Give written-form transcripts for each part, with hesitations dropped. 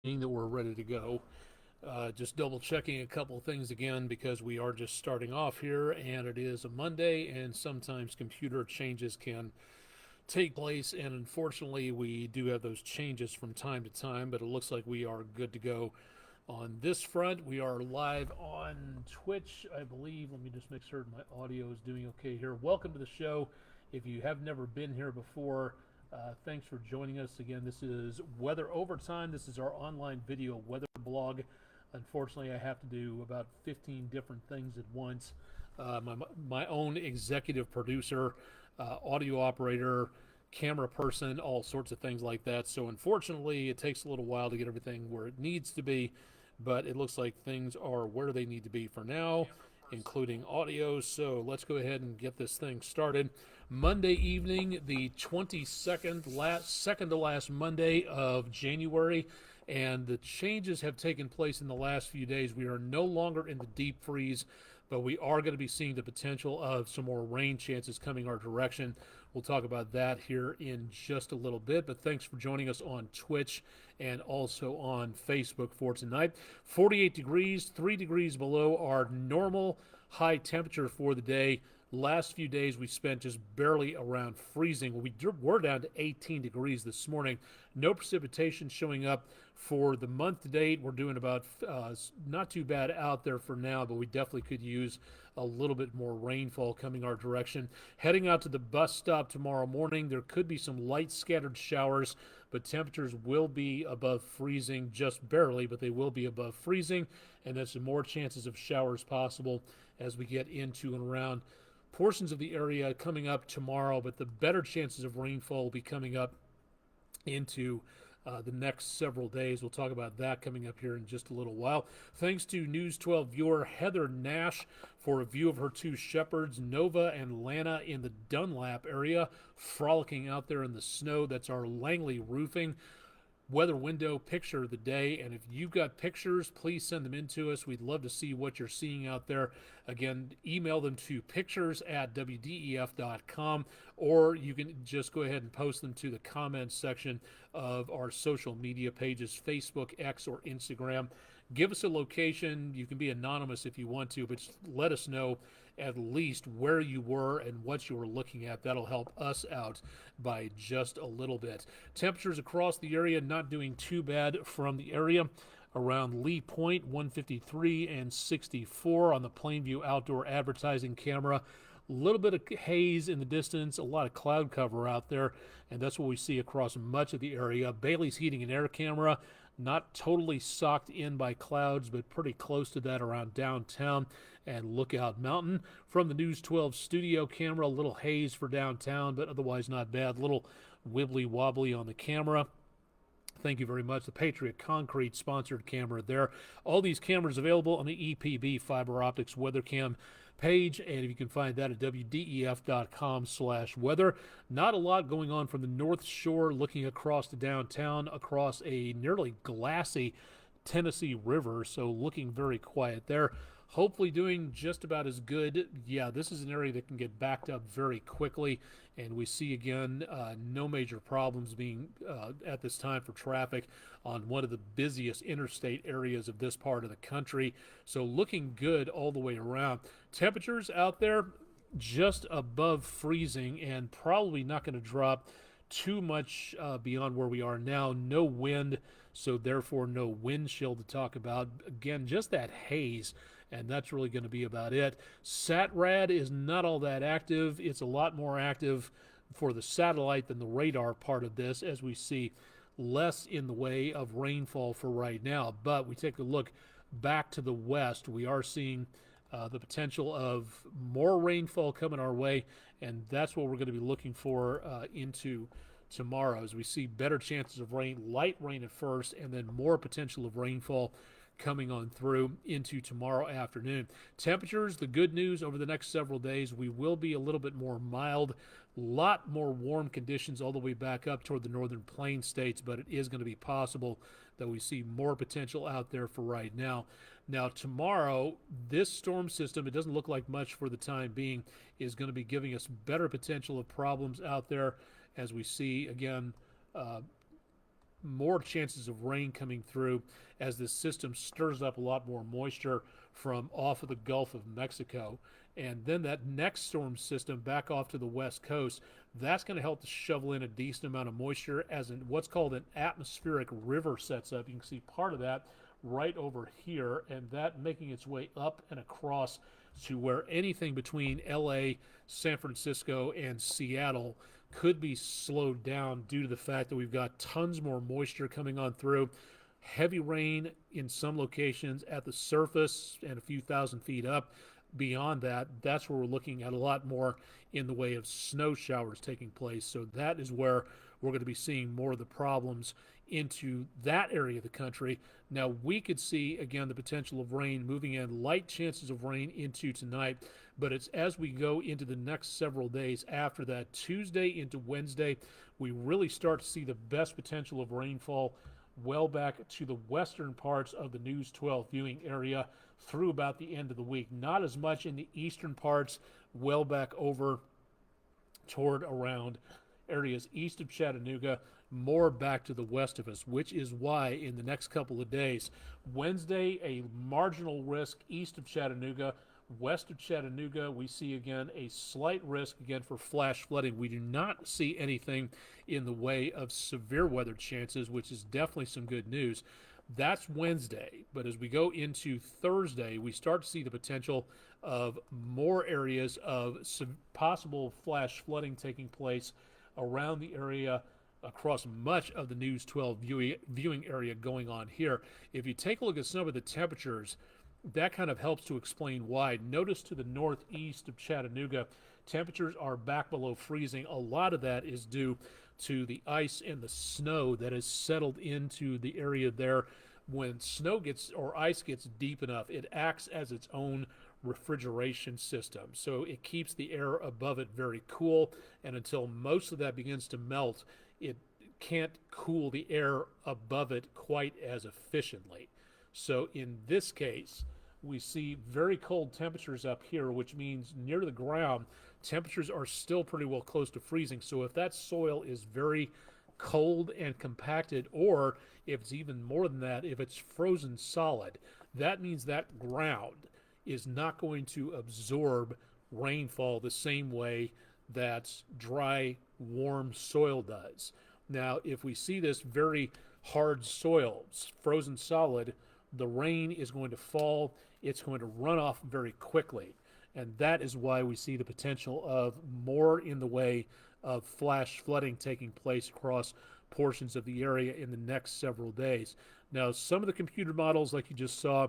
that we're ready to go. Just double checking a couple of things again because we are just starting off here and it is a Monday and sometimes computer changes can take place, and unfortunately we do have those changes from time to time, but it looks like we are good to go on this front. We are live on Twitch, I believe. Let me just make certain my audio is doing okay here. Welcome to the show. If you have never been here before, thanks for joining us again. This is Weather Overtime. This is our online video weather blog. Unfortunately, I have to do about 15 different things at once. My own executive producer, audio operator, camera person, all sorts of things like that. So unfortunately, it takes a little while to get everything where it needs to be, but it looks like things are where they need to be for now, including audio. So let's go ahead and get this thing started. Monday evening, the 22nd, second to last Monday of January, and the changes have taken place in the last few days. We are no longer in the deep freeze, but we are going to be seeing the potential of some more rain chances coming our direction. We'll talk about that here in just a little bit, but thanks for joining us on Twitch and also on Facebook for tonight. 48 degrees, 3 degrees below our normal high temperature for the day. Last few days we spent just barely around freezing. We're down to 18 degrees this morning. No precipitation showing up for the month to date. We're doing about not too bad out there for now, but we definitely could use a little bit more rainfall coming our direction. Heading out to the bus stop tomorrow morning, there could be some light scattered showers, but temperatures will be above freezing, just barely, but they will be above freezing, and there's some more chances of showers possible as we get into and around portions of the area coming up tomorrow, but the better chances of rainfall will be coming up into the next several days. We'll talk about that coming up here in just a little while. Thanks to News 12 viewer Heather Nash for a view of her two shepherds, Nova and Lana, in the Dunlap area, frolicking out there in the snow. That's our Langley Roofing weather window picture of the day, and if you've got pictures, please send them in to us. We'd love to see what you're seeing out there. Again, email them to pictures@wdef.com, or you can just go ahead and post them to the comments section of our social media pages, Facebook, X, or Instagram. Give us a location. You can be anonymous if you want to, but just let us know at least where you were and what you were looking at. That'll help us out by just a little bit. Temperatures across the area not doing too bad from the area. Around Lee Point, 153 and 64 on the Plainview outdoor advertising camera. A little bit of haze in the distance, a lot of cloud cover out there, and that's what we see across much of the area. Bailey's Heating and Air camera, not totally socked in by clouds, but pretty close to that around downtown and Lookout Mountain. From the News 12 studio camera, a little haze for downtown, but otherwise not bad. A little wibbly wobbly on the camera. Thank you very much. The Patriot Concrete sponsored camera there. All these cameras available on the EPB Fiber Optics WeatherCam page, and you can find that at wdef.com/weather. Not a lot going on from the North Shore, looking across to downtown, across a nearly glassy Tennessee River, so looking very quiet there. Hopefully doing just about as good. Yeah, this is an area that can get backed up very quickly, and we see again no major problems being at this time for traffic on one of the busiest interstate areas of this part of the country. So looking good all the way around. Temperatures out there just above freezing and probably not going to drop too much beyond where we are now. No wind, so therefore no wind chill to talk about. Again, just that haze, and that's really going to be about it. SatRad is not all that active. It's a lot more active for the satellite than the radar part of this, as we see less in the way of rainfall for right now. But we take a look back to the west, we are seeing the potential of more rainfall coming our way, and that's what we're going to be looking for into tomorrow, as we see better chances of rain, light rain at first, and then more potential of rainfall coming on through into tomorrow afternoon. Temperatures, the good news over the next several days, we will be a little bit more mild, lot more warm conditions all the way back up toward the northern plain states, but it is going to be possible that we see more potential out there for right now. Now, tomorrow, this storm system, it doesn't look like much for the time being, is going to be giving us better potential of problems out there, as we see, again, more chances of rain coming through as this system stirs up a lot more moisture from off of the Gulf of Mexico. And then that next storm system back off to the west coast, that's going to help to shovel in a decent amount of moisture as in what's called an atmospheric river sets up. You can see part of that right over here, and that making its way up and across to where anything between LA, San Francisco, and Seattle could be slowed down due to the fact that we've got tons more moisture coming on through. Heavy rain in some locations at the surface and a few thousand feet up. Beyond that, that's where we're looking at a lot more in the way of snow showers taking place. So that is where we're going to be seeing more of the problems into that area of the country. Now, we could see, again, the potential of rain moving in, light chances of rain into tonight, but it's as we go into the next several days after that, Tuesday into Wednesday, we really start to see the best potential of rainfall well back to the western parts of the News 12 viewing area through about the end of the week. Not as much in the eastern parts, well back over toward around areas east of Chattanooga, more back to the west of us, which is why in the next couple of days, Wednesday, a marginal risk east of Chattanooga. West of Chattanooga, we see again a slight risk again for flash flooding. We do not see anything in the way of severe weather chances, which is definitely some good news. That's Wednesday, but as we go into Thursday, we start to see the potential of more areas of possible flash flooding taking place around the area across much of the News 12 viewing area going on here. If you take a look at some of the temperatures, that kind of helps to explain why. Notice to the northeast of Chattanooga, temperatures are back below freezing. A lot of that is due to the ice and the snow that has settled into the area there. When snow gets or ice gets deep enough, it acts as its own refrigeration system. So it keeps the air above it very cool, and until most of that begins to melt, it can't cool the air above it quite as efficiently. So in this case, we see very cold temperatures up here, which means near the ground, temperatures are still pretty well close to freezing. So if that soil is very cold and compacted, or if it's even more than that, if it's frozen solid, that means that ground is not going to absorb rainfall the same way that dry, warm soil does. Now, if we see this very hard soil, frozen solid, the rain is going to fall. It's going to run off very quickly. And that is why we see the potential of more in the way of flash flooding taking place across portions of the area in the next several days. Now, some of the computer models, like you just saw,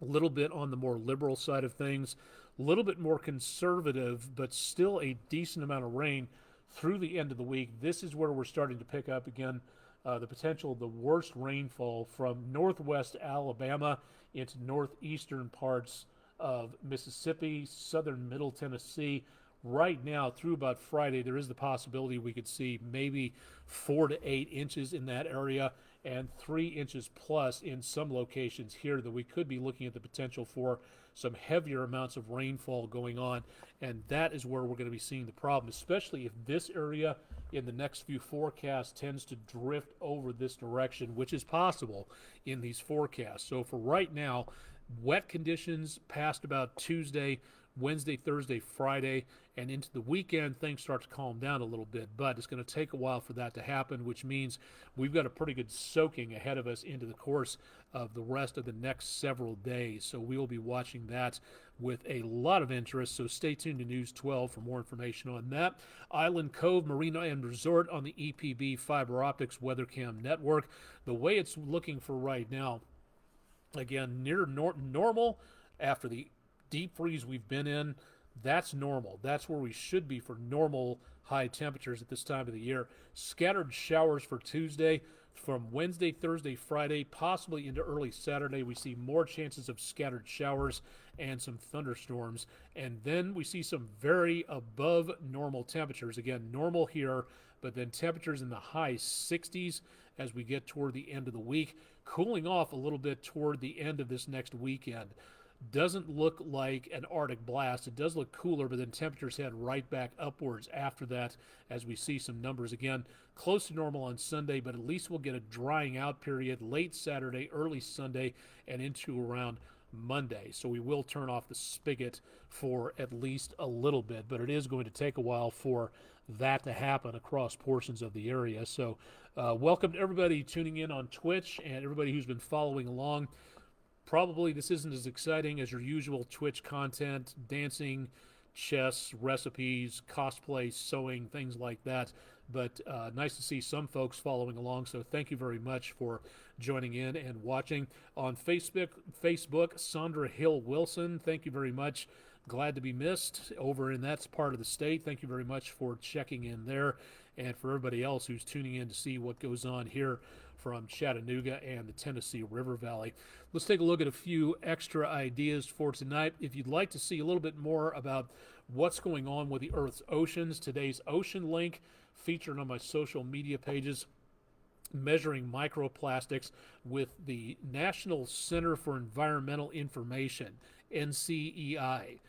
a little bit on the more liberal side of things, a little bit more conservative, but still a decent amount of rain through the end of the week. This is where we're starting to pick up again the potential of the worst rainfall from northwest Alabama into northeastern parts of Mississippi, southern middle Tennessee. Right now, through about Friday, there is the possibility we could see maybe 4 to 8 inches in that area and 3 inches plus in some locations here, that we could be looking at the potential for some heavier amounts of rainfall going on. And that is where we're going to be seeing the problem, especially if this area in the next few forecasts tends to drift over this direction, which is possible in these forecasts. So for right now, wet conditions past about Tuesday, Wednesday, Thursday, Friday, and into the weekend, things start to calm down a little bit, but it's going to take a while for that to happen, which means we've got a pretty good soaking ahead of us into the course of the rest of the next several days. So we will be watching that with a lot of interest, so stay tuned to News 12 for more information on that. Island Cove Marina and Resort on the EPB Fiber Optics WeatherCam network. The way it's looking for right now, again, near normal after the deep freeze we've been in. That's normal. That's where we should be for normal high temperatures at this time of the year. Scattered showers for Tuesday. From Wednesday, Thursday, Friday, possibly into early Saturday, we see more chances of scattered showers and some thunderstorms. And then we see some very above normal temperatures. Again, normal here, but then temperatures in the high 60s as we get toward the end of the week, cooling off a little bit toward the end of this next weekend. Doesn't look like an Arctic blast. It does look cooler, but then temperatures head right back upwards after that as we see some numbers again close to normal on Sunday, but at least we'll get a drying out period late Saturday, early Sunday, and into around Monday. So we will turn off the spigot for at least a little bit, but it is going to take a while for that to happen across portions of the area. So welcome to everybody tuning in on Twitch and everybody who's been following along. Probably this isn't as exciting as your usual Twitch content, dancing, chess, recipes, cosplay, sewing, things like that. But nice to see some folks following along. So thank you very much for joining in and watching. On Facebook, Sandra Hill Wilson, thank you very much. Glad to be missed over in that part of the state. Thank you very much for checking in there. And for everybody else who's tuning in to see what goes on here from Chattanooga and the Tennessee River Valley. Let's take a look at a few extra ideas for tonight. If you'd like to see a little bit more about what's going on with the Earth's oceans, today's ocean link featured on my social media pages, measuring microplastics with the National Center for Environmental Information, NCEI.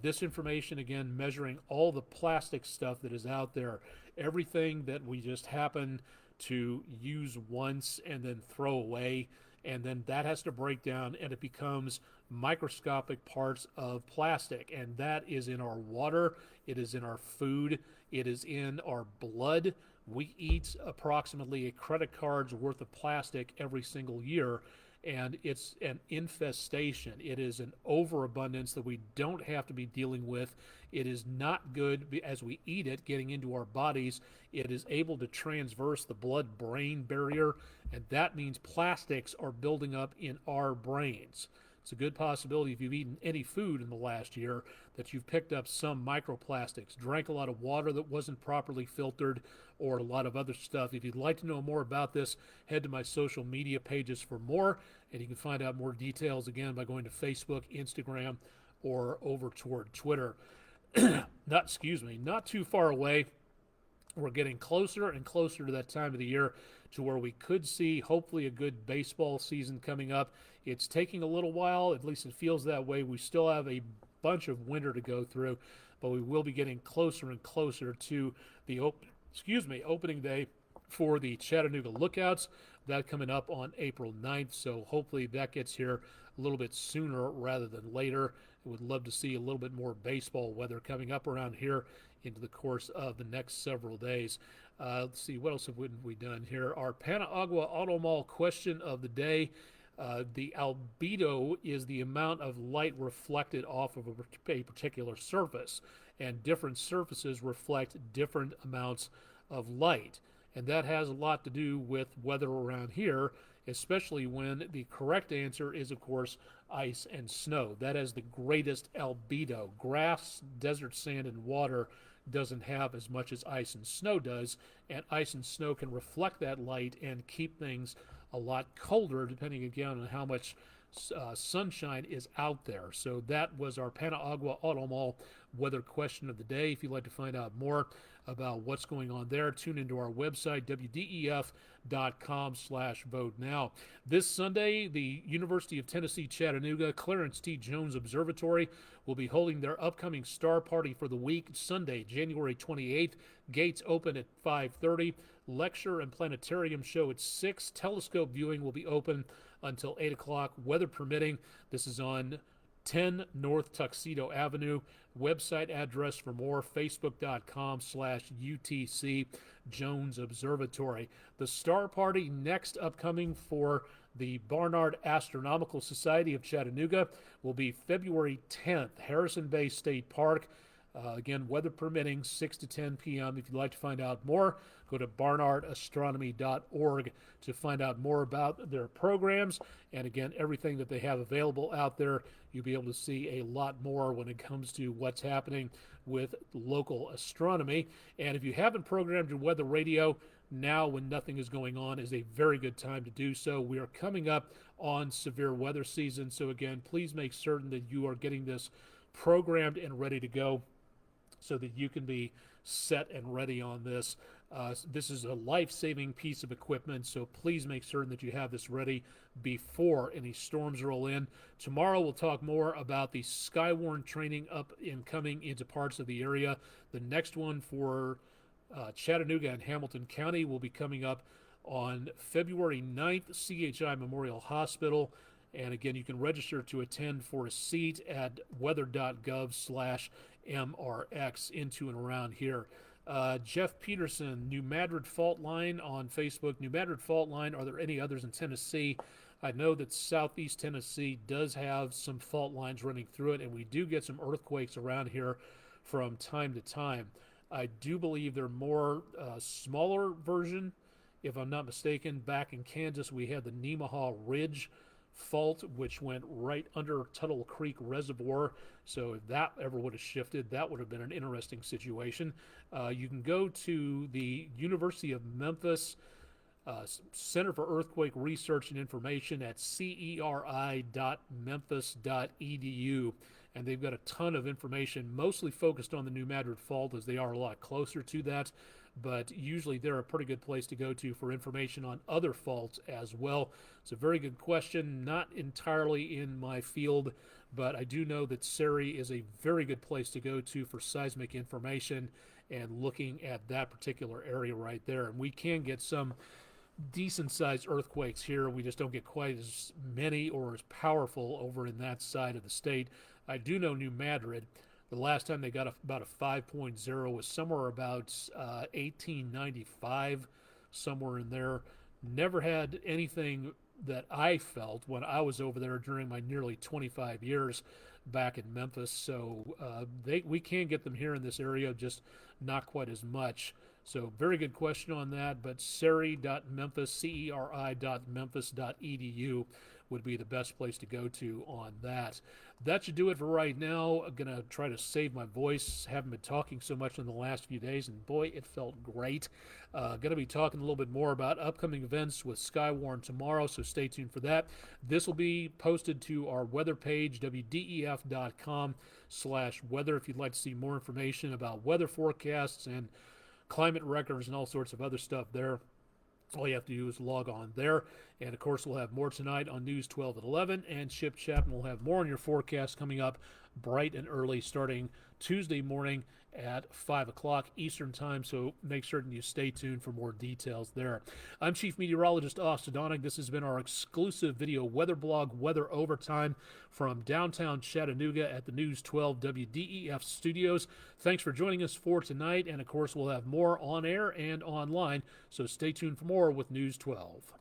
This information, again, measuring all the plastic stuff that is out there, everything that we just happen to use once and then throw away, and then that has to break down and it becomes microscopic parts of plastic, and that is in our water, it is in our food, it is in our blood. We eat approximately a credit card's worth of plastic every single year, and it's an infestation. It is an overabundance that we don't have to be dealing with. It is not good as we eat it, getting into our bodies. It is able to transverse the blood-brain barrier, and that means plastics are building up in our brains. It's a good possibility if you've eaten any food in the last year that you've picked up some microplastics, drank a lot of water that wasn't properly filtered, or a lot of other stuff. If you'd like to know more about this, head to my social media pages for more, and you can find out more details again by going to Facebook, Instagram, or over toward Twitter. Not too far away. We're getting closer and closer to that time of the year to where we could see hopefully a good baseball season coming up. It's taking a little while, at least it feels that way. We still have a bunch of winter to go through, but we will be getting closer and closer to the opening day for the Chattanooga Lookouts. That coming up on April 9th, so hopefully that gets here a little bit sooner rather than later. I would love to see a little bit more baseball weather coming up around here into the course of the next several days. Let's see, what else have we done here? Our Panaagua Auto Mall question of the day. The albedo is the amount of light reflected off of a particular surface, and different surfaces reflect different amounts of light. And that has a lot to do with weather around here, especially when the correct answer is, of course, ice and snow. That has the greatest albedo. Grass, desert sand, and water doesn't have as much as ice and snow does, and ice and snow can reflect that light and keep things a lot colder, depending again on how much sunshine is out there. So that was our Panaagua Auto Mall weather question of the day. If you'd like to find out more about what's going on there, tune into our website, wdef.com/vote now. This Sunday, the University of Tennessee Chattanooga Clarence T. Jones Observatory will be holding their upcoming star party for the week, Sunday, January 28th. Gates open at 5:30. Lecture and planetarium show at 6. Telescope viewing will be open until 8 o'clock, weather permitting. This is on 10 North Tuxedo Avenue. Website address for more, facebook.com/UTC Jones Observatory. The star party next upcoming for the Barnard Astronomical Society of Chattanooga will be February 10th, Harrison Bay State Park. Again, weather permitting, 6 to 10 p.m. If you'd like to find out more, go to barnardastronomy.org to find out more about their programs. And again, everything that they have available out there, you'll be able to see a lot more when it comes to what's happening with local astronomy. And if you haven't programmed your weather radio, now when nothing is going on is a very good time to do so. We are coming up on severe weather season. So again, please make certain that you are getting this programmed and ready to go, so that you can be set and ready on this. This is a life-saving piece of equipment, so please make certain that you have this ready before any storms roll in. Tomorrow we'll talk more about the Skywarn training up and coming into parts of the area. The next one for Chattanooga and Hamilton County will be coming up on February 9th, CHI Memorial Hospital. And again, you can register to attend for a seat at weather.gov/MRX into and around here. Jeff Peterson, New Madrid Fault Line on Facebook. New Madrid Fault Line, are there any others in Tennessee? I know that southeast Tennessee does have some fault lines running through it, and we do get some earthquakes around here from time to time. I do believe they're more smaller version, if I'm not mistaken. Back in Kansas, we had the Nemaha Ridge fault, which went right under Tuttle Creek Reservoir. So if that ever would have shifted, that would have been an interesting situation. You can go to the University of Memphis Center for Earthquake Research and Information at ceri.memphis.edu, and they've got a ton of information, mostly focused on the New Madrid Fault, as they are a lot closer to that. But usually they're a pretty good place to go to for information on other faults as well. It's a very good question, not entirely in my field, but I do know that CERI is a very good place to go to for seismic information and looking at that particular area right there. And we can get some decent-sized earthquakes here. We just don't get quite as many or as powerful over in that side of the state. I do know New Madrid, the last time they got about a 5.0 was somewhere about 1895, somewhere in there. Never had anything that I felt when I was over there during my nearly 25 years back in Memphis. So we can get them here in this area, just not quite as much. So very good question on that, but ceri.memphis, ceri.memphis.edu would be the best place to go to on that. That should do it for right now. I'm going to try to save my voice. Haven't been talking so much in the last few days, and boy, it felt great. Going to be talking a little bit more about upcoming events with Skywarn tomorrow, so stay tuned for that. This will be posted to our weather page, wdef.com/weather, if you'd like to see more information about weather forecasts and climate records and all sorts of other stuff there. All you have to do is log on there. And, of course, we'll have more tonight on News 12 at 11. And Chip Chapman will have more on your forecast coming up bright and early starting Tuesday morning at 5 o'clock Eastern Time. So make certain you stay tuned for more details there. I'm Chief Meteorologist Austen Onek. This has been our exclusive video weather blog, Weather Overtime, from downtown Chattanooga at the News 12 WDEF studios. Thanks for joining us for tonight. And, of course, we'll have more on air and online. So stay tuned for more with News 12.